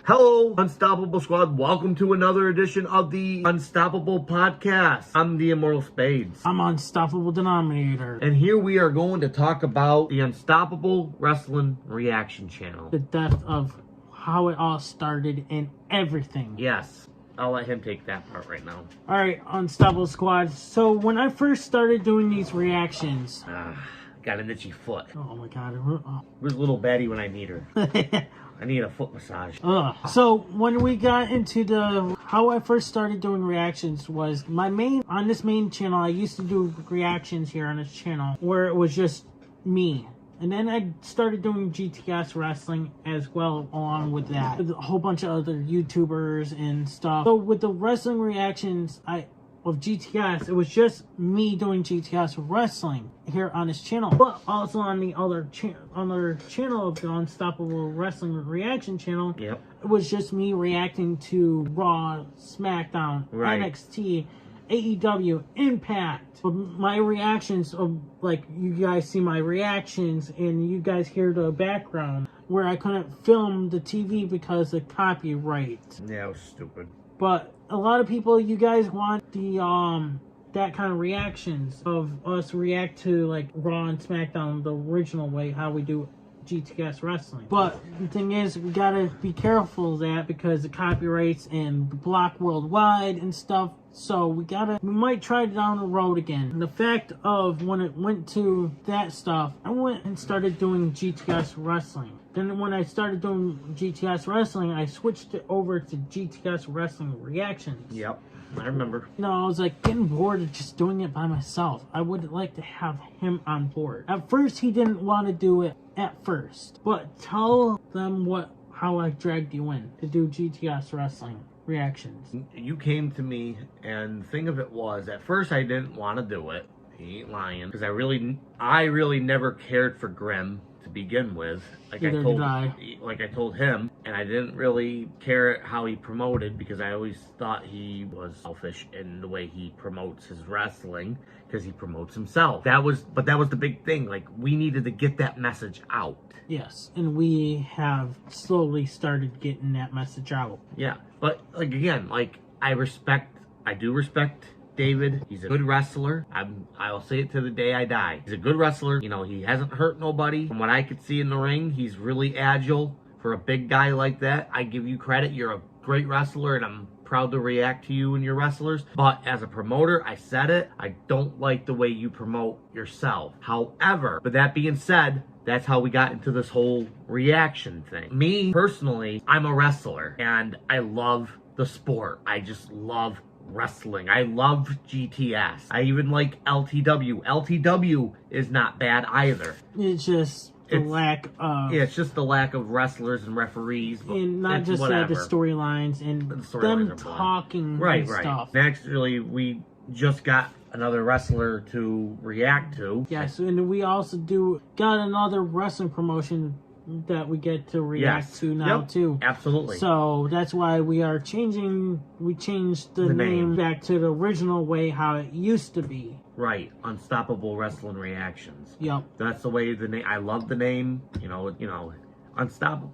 Hello, Unstoppable Squad. Welcome to another edition of the Unstoppable Podcast. I'm the Immortal Spades. I'm Unstoppable Denominator. And here we are going to talk about the Unstoppable Wrestling Reaction Channel. The depth of how it all started and everything. Yes, I'll let him take that part right now. Alright, Unstoppable Squad. So when I first started doing these reactions... Got an itchy foot. Oh my god. Where's little Betty when I need her? I need a foot massage. So when we got into how I first started doing reactions was on this main channel. I used to do reactions here on this channel where it was just me. And then I started doing GTS Wrestling as well along with that. With a whole bunch of other YouTubers and stuff. So with the wrestling reactions of GTS, it was just me doing GTS Wrestling here on this channel. But also on the other channel of the Unstoppable Wrestling Reaction channel, yep, it was just me reacting to Raw, SmackDown, NXT, AEW, Impact. But my reactions of, like, you guys see my reactions and you guys hear the background where I couldn't film the TV because of copyright. Yeah, it was stupid. But a lot of people, you guys want the that kind of reactions of us react to like Raw and SmackDown the original way, how we do GTS Wrestling. But the thing is, we gotta be careful of that because the copyrights and block worldwide and stuff. So we might try it down the road again. And the fact of when it went to that stuff, I went and started doing GTS Wrestling. Then when I started doing GTS Wrestling, I switched it over to GTS Wrestling Reactions. Yep, I remember. You know, I was like getting bored of just doing it by myself. I would like to have him on board. At first, he didn't want to do it at first. But tell them how I dragged you in to do GTS Wrestling Reactions. You came to me, and the thing of it was, at first I didn't want to do it. He ain't lying, because I really never cared for Grimm to begin with. Like I told him, and I didn't really care how he promoted because I always thought he was selfish in the way he promotes his wrestling because he promotes himself. That was the big thing. Like, we needed to get that message out. Yes, and we have slowly started getting that message out. Yeah, but like again, like I do respect David. He's a good wrestler. I'll say it to the day I die. He's a good wrestler. You know, he hasn't hurt nobody. From what I could see in the ring, he's really agile for a big guy like that. I give you credit. You're a great wrestler, and I'm proud to react to you and your wrestlers. But as a promoter, I said it, I don't like the way you promote yourself. However, with that being said, that's how we got into this whole reaction thing. Me, personally, I'm a wrestler, and I love the sport. I just love wrestling. I love GTS. I even like LTW. LTW is not bad either. It's just the lack of... Yeah, it's just the lack of wrestlers and referees. But and not just that, the storylines and them talking and stuff. Actually, we just got another wrestler to react to. Yes, and we also got another wrestling promotion that we get to react to now too. Absolutely. So that's why we changed the name back to the original way how it used to be. Right. Unstoppable Wrestling Reactions. Yep. That's the way the name, I love the name, you know, Unstoppable.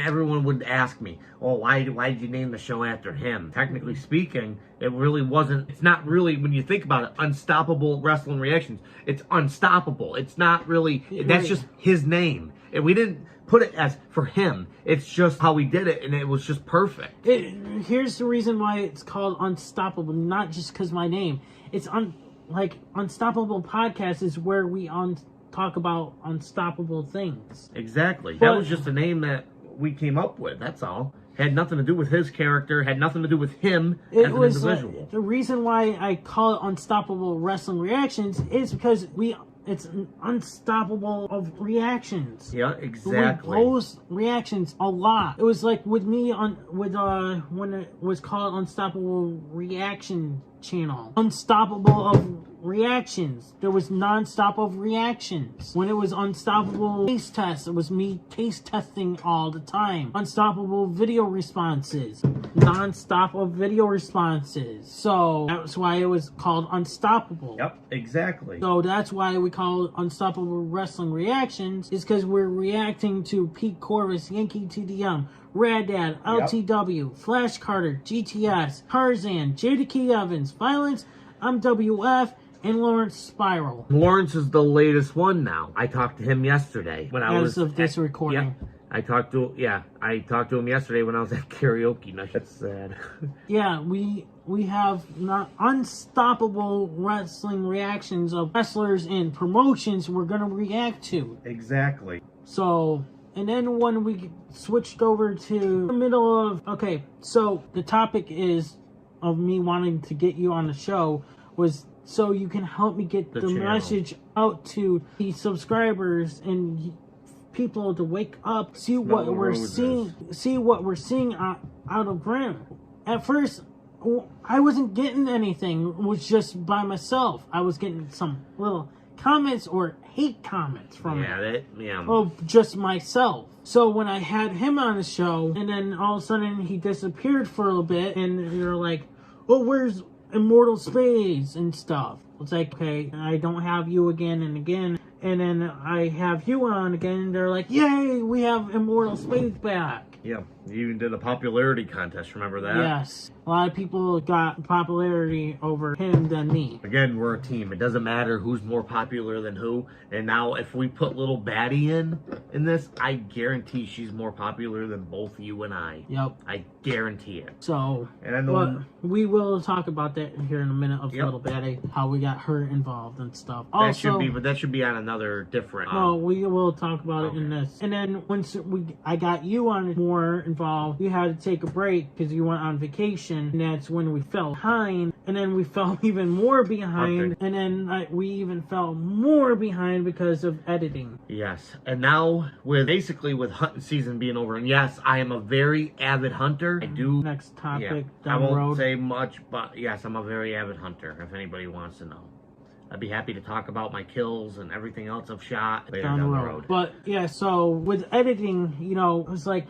Everyone would ask me, oh, why did you name the show after him? Technically speaking, it really wasn't. It's not really, when you think about it, Unstoppable Wrestling Reactions. It's unstoppable. It's not really, that's just his name. And we didn't put it as for him. It's just how we did it, and it was just perfect. Here's the reason why it's called Unstoppable, not just because my name. It's Unstoppable Podcast is where we talk about unstoppable things. Exactly. That was just a name that we came up with, that's all. Had nothing to do with his character, had nothing to do with him as an individual. The reason why I call it Unstoppable Wrestling Reactions is because it's unstoppable of reactions. Yeah, exactly. We post reactions a lot. It was like with me when it was called Unstoppable Reaction Channel. Unstoppable of reactions. There was non-stop of reactions. When it was Unstoppable Taste Test, it was me taste testing all the time. Unstoppable video responses. Non-stop of video responses. So that's why it was called Unstoppable. Yep, exactly. So that's why we call it Unstoppable Wrestling Reactions, is because we're reacting to Pete Corvus, Yankee TDM, Rad Dad, LTW, Flash Carter, GTS, Tarzan, Jada Key Evans, Violence, MWF, and Lawrence Spiral. Lawrence is the latest one now. I talked to him yesterday when I was as of this recording. Yeah, I talked to him yesterday when I was at karaoke night. That's sad. Yeah, we have not unstoppable wrestling reactions of wrestlers and promotions we're gonna react to. Exactly. So, and then when we switched over to the middle of, okay, so the topic is of me wanting to get you on the show was so you can help me get the message out to the subscribers and people to wake up, see what we're seeing out of Grim. At first, I wasn't getting anything. It was just by myself. I was getting some little comments or hate comments from of just myself. So when I had him on the show, and then all of a sudden he disappeared for a little bit, and you're like, "Oh, where's Immortal Spades and stuff?" It's like, okay, I don't have you again and again, and then I have you on again, and they're like, "Yay, we have Immortal Spades back." Yeah, you even did a popularity contest, remember that? Yes. A lot of people got popularity over him than me. Again, we're a team. It doesn't matter who's more popular than who. And now if we put Little Baddie in this, I guarantee she's more popular than both you and I. Yep. I guarantee it. So, and I know we will talk about that here in a minute of Little Baddie, how we got her involved and stuff. That should be on another different. No, we will talk about it in this. And then once I got you on more involved, we had to take a break because you went on vacation, and that's when we fell behind. And then we fell even more behind, and then we even fell more behind because of editing. Yes, and now with hunting season being over, and yes, I am a very avid hunter. I do. Next topic down the road. I won't say much, but yes, I'm a very avid hunter. If anybody wants to know, I'd be happy to talk about my kills and everything else I've shot later down the road. But yeah, so with editing, it was like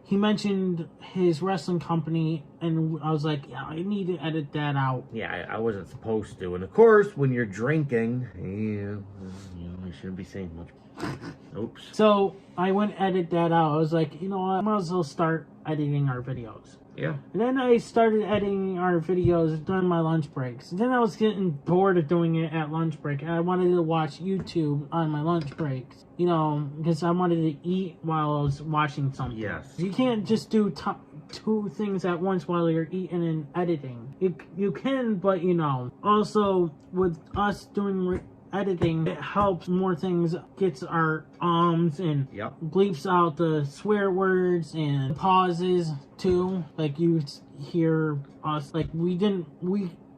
he mentioned his wrestling company, and I was like, yeah, I need to edit that out. Yeah, I wasn't supposed to. And of course, when you're drinking, I shouldn't be saying much. Oops. So I went edit that out. I was like, you know what, I might as well start editing our videos. Yeah. And then I started editing our videos during my lunch breaks. And then I was getting bored of doing it at lunch break. And I wanted to watch YouTube on my lunch breaks. Because I wanted to eat while I was watching something. Yes. You can't just do two things at once while you're eating and editing. You can, but Also, with us doing editing, it helps more things, gets our and bleeps out the swear words and pauses too. Like you hear us, like we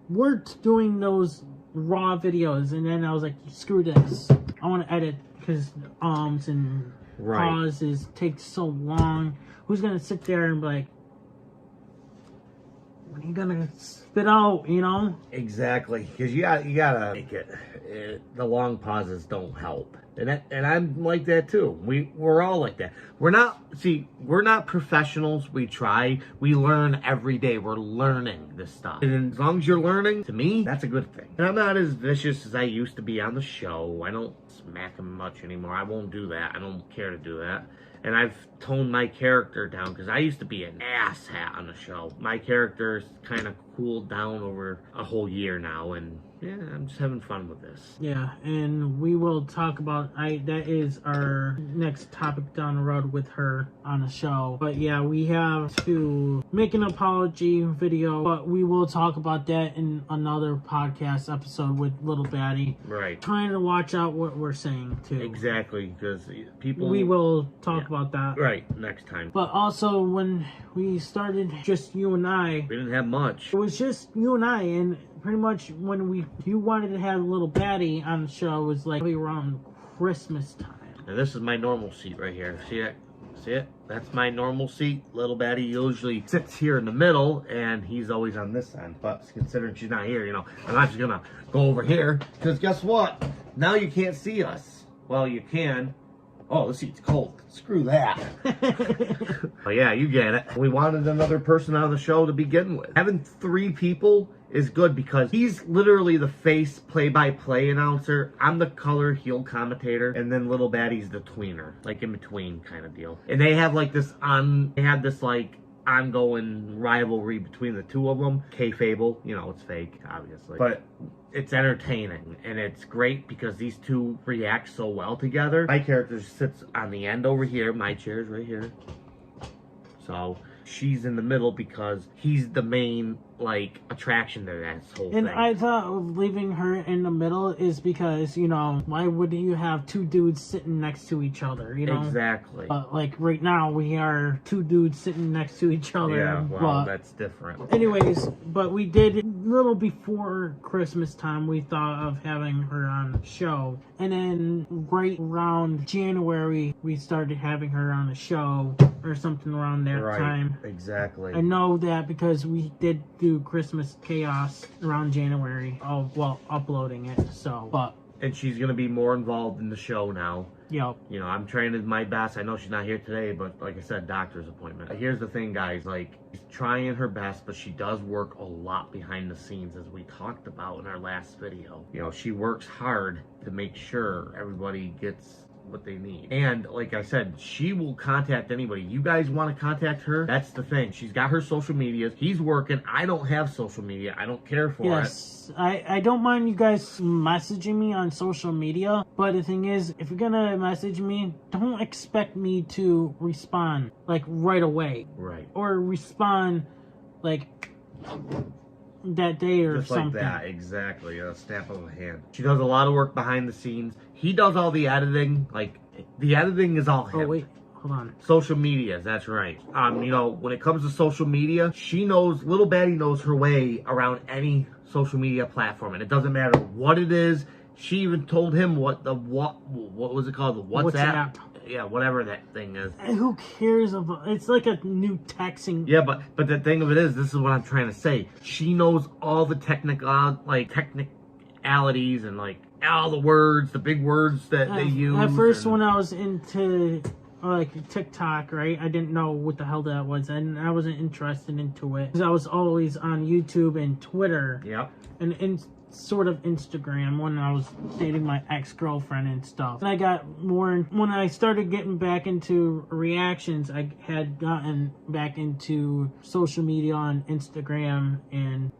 weren't doing those raw videos, and then I was like, screw this, I want to edit because and pauses take so long. Who's gonna sit there and be like, when are you gonna spit out, Exactly, because you gotta make it. The long pauses don't help, and I'm like that too. We're all like that. We're not professionals. We try. We learn every day. We're learning this stuff, and as long as you're learning, to me, that's a good thing. And I'm not as vicious as I used to be on the show. I don't smack him much anymore. I won't do that. I don't care to do that. And I've toned my character down because I used to be an asshat on the show. My character's kind of cooled down over a whole year now, and yeah, I'm just having fun with this. Yeah, and we will talk about that is our next topic down the road with her on the show. But yeah, we have to make an apology video, but we will talk about that in another podcast episode with Little Baddie. Right. Trying to watch out what we're saying too. Exactly, because people. We will talk about that. Right, next time. But also, when we started, just you and I, we didn't have much. It was just you and I, and pretty much when you wanted to have Little Baddie on the show, it was like around Christmas time. Now this is my normal seat right here. See that? See it? That's my normal seat. Little Baddie usually sits here in the middle, and he's always on this end. But considering she's not here, I'm not just gonna go over here, because guess what? Now you can't see us. Well, you can. Oh, the seat's cold. Screw that. But yeah, you get it. We wanted another person on the show to begin with. Having 3 people is good because he's literally the face play-by-play announcer. I'm the color heel commentator, and then Little Baddie's the tweener, like in between kind of deal. And they have like this ongoing rivalry between the two of them. Kayfable, you know, it's fake, obviously, but it's entertaining and it's great because these two react so well together. My character sits on the end over here. My chair's right here. So she's in the middle because he's the main like attraction to that whole thing. And I thought of leaving her in the middle is because, you know, why would you have 2 dudes sitting next to each other, you know? Exactly. Like right now we are 2 dudes sitting next to each other. Yeah, well, that's different. Anyways, but we did a little before Christmas time, we thought of having her on the show. And then right around January, we started having her on the show or something around that time. Exactly. I know that because we did do Christmas Chaos around January. Oh, well, uploading it. So, but. And she's going to be more involved in the show now. Yep. You know, I'm trying my best. I know she's not here today, but like I said, doctor's appointment. Here's the thing, guys. Like, she's trying her best, but she does work a lot behind the scenes, as we talked about in our last video. You know, she works hard to make sure everybody gets what they need. And like I said, she will contact anybody. You guys want to contact her? That's the thing. She's got her social medias. He's working. I don't have social media. I don't care for it. Yes, I don't mind you guys messaging me on social media, but the thing is, if you're gonna message me, don't expect me to respond like right away. Right. Or respond like that day or just something. Like that, exactly. A snap of a hand. She does a lot of work behind the scenes. He does all the editing. Like, the editing is all him. Oh, wait. Hold on. Social media, that's right. You know, when it comes to social media, she knows, Little Baddie knows her way around any social media platform. And it doesn't matter what it is. She even told him what was it called? The WhatsApp? Yeah, whatever that thing is. And who cares about it's like a new texting. Yeah, but the thing of it is, this is what I'm trying to say. She knows all the technicalities and like all the words, the big words that they use. At first, when I was into like TikTok, right, I didn't know what the hell that was, and I wasn't interested into it because I was always on YouTube and Twitter. Yep. And sort of Instagram when I was dating my ex-girlfriend and stuff. And I got more, when I started getting back into reactions, I had gotten back into social media on Instagram and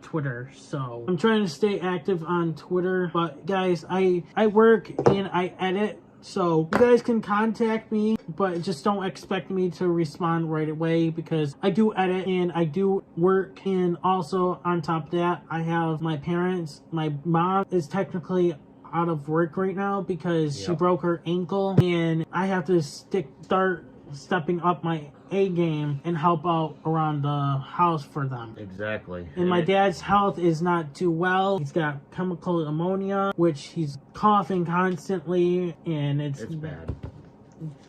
Twitter. So I'm trying to stay active on Twitter, but guys, I work and I edit. So you guys can contact me, but just don't expect me to respond right away because I do edit and I do work. And also on top of that, I have my parents. My mom is technically out of work right now because she broke her ankle, and I have to start stepping up my A game and help out around the house for them. Exactly. And my dad's health is not too well. He's got chemical pneumonia, which he's coughing constantly, and it's bad.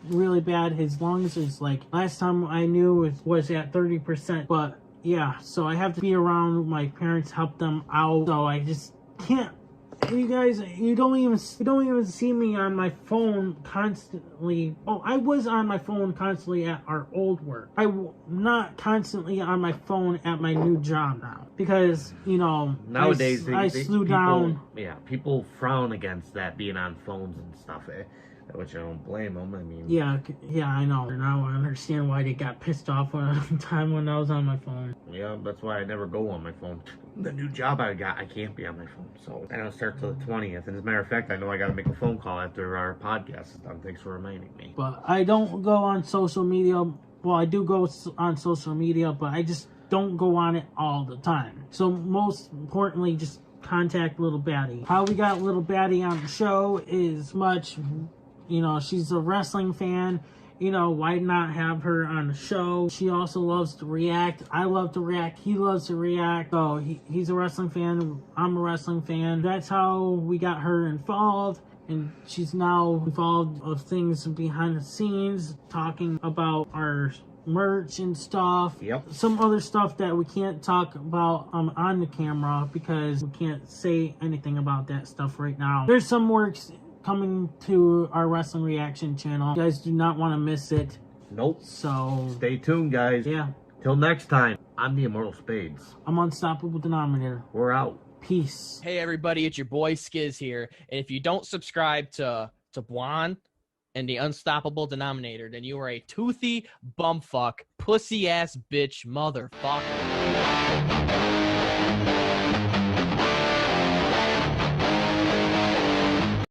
Really bad. His lungs is like, last time I knew it was at 30%. But yeah, so I have to be around my parents, help them out. So I just can't. You guys, you don't even see me on my phone constantly. Oh, I was on my phone constantly at our old work. I'm not constantly on my phone at my new job now because, you know, nowadays I slew down. Yeah, people frown against that, being on phones and stuff. Which I don't blame them. I mean, yeah, I know. Now I understand why they got pissed off one time when I was on my phone. Yeah, that's why I never go on my phone. The new job I got, I can't be on my phone, so I don't start till the 20th. And as a matter of fact, I know I got to make a phone call after our podcast is done. Thanks for reminding me. But I don't go on social media. Well, I do go on social media, but I just don't go on it all the time. So most importantly, just contact Little Baddie. How we got Little Baddie on the show is much. You know, she's a wrestling fan. You know, why not have her on the show? She also loves to react. I love to react. He loves to react. So he's a wrestling fan. I'm a wrestling fan. That's how we got her involved. And she's now involved of things behind the scenes, talking about our merch and stuff. Yep. Some other stuff that we can't talk about on the camera because we can't say anything about that stuff right now. There's some works coming to our wrestling reaction channel. You guys do not want to miss it. Nope. So stay tuned, guys. yeah. Till next time, I'm the Immortal Spades. I'm Unstoppable Denominator. We're out. Peace. Hey everybody, it's your boy Skiz here. And if you don't subscribe to Blonde and the Unstoppable Denominator, then you are a toothy bumfuck, pussy ass bitch motherfucker.